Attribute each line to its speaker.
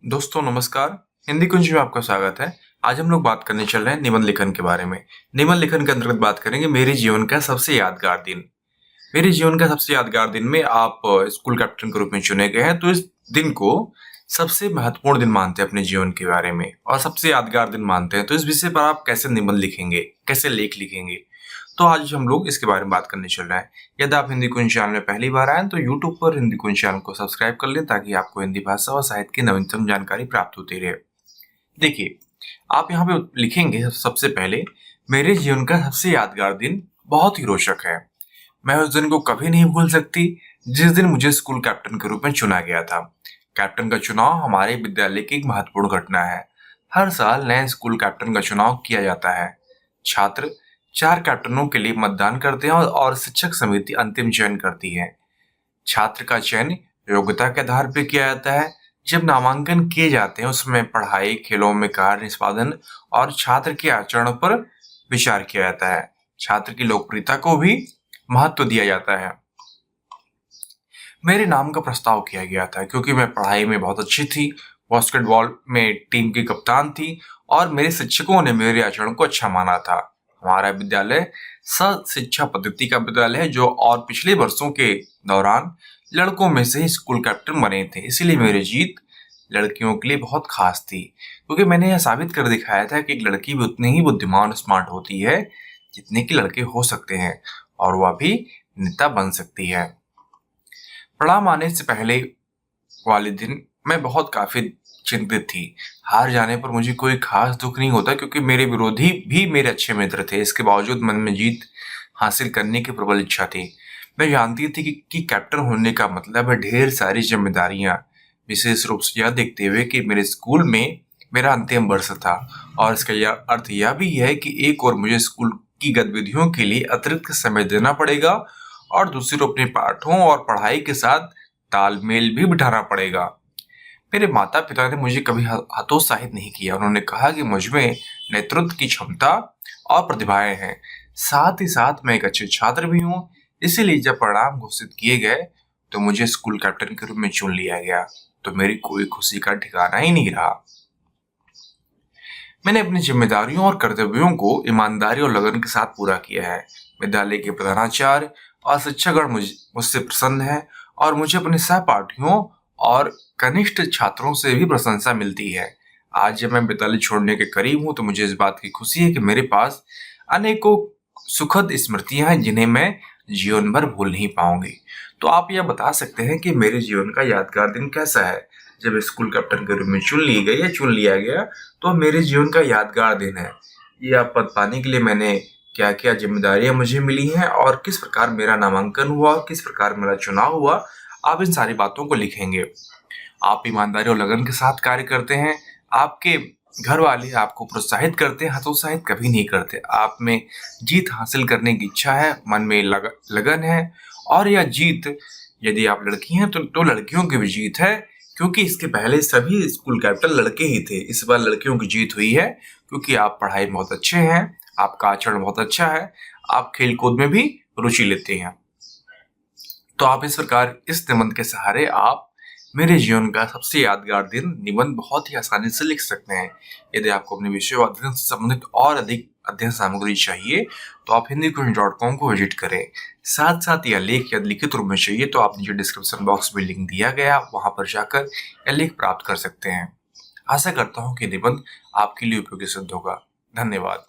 Speaker 1: दोस्तों नमस्कार। हिंदी कुंज में आपका स्वागत है। आज हम लोग बात करने चल रहे हैं निबंध लेखन के बारे में। निबंध लेखन के अंतर्गत बात करेंगे मेरे जीवन का सबसे यादगार दिन। मेरे जीवन का सबसे यादगार दिन में आप स्कूल कैप्टन के रूप में चुने गए हैं, तो इस दिन को सबसे महत्वपूर्ण दिन मानते हैं अपने जीवन के बारे में और सबसे यादगार दिन मानते हैं। तो इस विषय पर आप कैसे निबंध लिखेंगे, कैसे लेख लिखेंगे, तो आज हम लोग इसके बारे में बात करने चल रहे हैं। यदि आप हिंदी कुंज चैनल में पहली बार आए तो यूट्यूब पर हिंदी कुंज चैनल को सब्सक्राइब कर लें ताकि आपको हिंदी भाषा और साहित्य की नवीनतम जानकारी प्राप्त होती रहे। देखिए, आप यहाँ पे लिखेंगे सबसे पहले, मेरे जीवन का सबसे यादगार दिन बहुत ही रोचक है। मैं उस दिन को कभी नहीं भूल सकती जिस दिन मुझे स्कूल कैप्टन के रूप में चुना गया था। कैप्टन का चुनाव हमारे विद्यालय की एक महत्वपूर्ण घटना है। हर साल नए स्कूल कैप्टन का चुनाव किया जाता है। छात्र 4 कैप्टनों के लिए मतदान करते हैं और शिक्षक समिति अंतिम चयन करती है। छात्र का चयन योग्यता के आधार पर किया जाता है। जब नामांकन किए जाते हैं उसमें पढ़ाई, खेलों में कार्य निष्पादन और छात्र के आचरण पर विचार किया जाता है। छात्र की लोकप्रियता को भी महत्व दिया जाता है। मेरे नाम का प्रस्ताव किया गया था क्योंकि मैं पढ़ाई में बहुत अच्छी थी, बास्केटबॉल में टीम की कप्तान थी और मेरे शिक्षकों ने मेरे आचरण को अच्छा माना था। हमारा विद्यालय शिक्षा पद्धति का विद्यालय है जो और पिछले वर्षों के दौरान लड़कों में से ही स्कूल कैप्टन बने थे, इसलिए मेरी जीत लड़कियों के लिए बहुत खास थी क्योंकि मैंने यह साबित कर दिखाया था कि एक लड़की भी उतनी ही बुद्धिमान और स्मार्ट होती है जितने कि लड़के हो सकते हैं और वह भी नेता बन सकती है। परिणाम आने से पहले वाले दिन मैं काफी चिंतित थी। हार जाने पर मुझे कोई खास दुख नहीं होता क्योंकि मेरे विरोधी भी मेरे अच्छे मित्र थे। इसके बावजूद मन में जीत हासिल करने की प्रबल इच्छा थी। मैं जानती थी कि कैप्टन होने का मतलब है ढेर सारी जिम्मेदारियां, विशेष रूप से यह देखते हुए कि मेरे स्कूल में मेरा अंतिम वर्ष था और इसका अर्थ यह भी है कि एक और मुझे स्कूल की गतिविधियों के लिए अतिरिक्त समय देना पड़ेगा और दूसरी ओर अपने पाठों और पढ़ाई के साथ तालमेल भी बिठाना पड़ेगा। मेरे माता पिता ने मुझे कभी हतोत्साहित नहीं किया। उन्होंने कहा कि मुझमें नेतृत्व की क्षमता और प्रतिभाएं हैं, साथ ही साथ मैं एक अच्छे छात्र भी हूँ। इसीलिए जब परिणाम घोषित किए गए तो मुझे स्कूल कैप्टन के रूप में चुन लिया गया, तो मेरी कोई खुशी का ठिकाना ही नहीं रहा। मैंने अपनी जिम्मेदारियों और कर्तव्यों को ईमानदारी और लगन के साथ पूरा किया है। विद्यालय के प्रधानाचार्य और शिक्षकगण मुझसे प्रसन्न है और मुझे अपने सहपाठियों और कनिष्ठ छात्रों से भी प्रशंसा मिलती है। आज जब मैं विद्यालय छोड़ने के करीब हूँ तो मुझे इस बात की खुशी है कि मेरे पास अनेकों सुखद स्मृतियां हैं जिन्हें मैं जीवन भर भूल नहीं पाऊंगी। तो आप यह बता सकते हैं कि मेरे जीवन का यादगार दिन कैसा है। जब स्कूल कैप्टन के रूप में चुन लिया गया तो मेरे जीवन का यादगार दिन है। यह पद पाने के लिए मैंने क्या क्या जिम्मेदारियां मुझे मिली हैं और किस प्रकार मेरा नामांकन हुआ और किस प्रकार मेरा चुनाव हुआ, आप इन सारी बातों को लिखेंगे। आप ईमानदारी और लगन के साथ कार्य करते हैं। आपके घर वाले आपको प्रोत्साहित करते हैं, हतोत्साहित कभी नहीं करते। आप में जीत हासिल करने की इच्छा है, मन में लगन है और यह जीत, यदि आप लड़की हैं तो लड़कियों की भी जीत है क्योंकि इसके पहले सभी स्कूल कैप्टन लड़के ही थे। इस बार लड़कियों की जीत हुई है क्योंकि आप पढ़ाई में बहुत अच्छे हैं, आपका आचरण बहुत अच्छा है, आप खेल कूद में भी रुचि लेते हैं। तो आप इस प्रकार इस निबंध के सहारे आप मेरे जीवन का सबसे यादगार दिन निबंध बहुत ही आसानी से लिख सकते हैं। यदि आपको अपने विषय व अध्ययन से संबंधित और अधिक अध्ययन सामग्री चाहिए तो आप hindikunj.com को विजिट करें। साथ साथ यह लेख यदि लिखित रूप में चाहिए तो आप नीचे डिस्क्रिप्शन बॉक्स में लिंक दिया गया, वहां पर जाकर यह लेख प्राप्त कर सकते हैं। आशा करता हूँ कि निबंध आपके लिए उपयोगी सिद्ध होगा। धन्यवाद।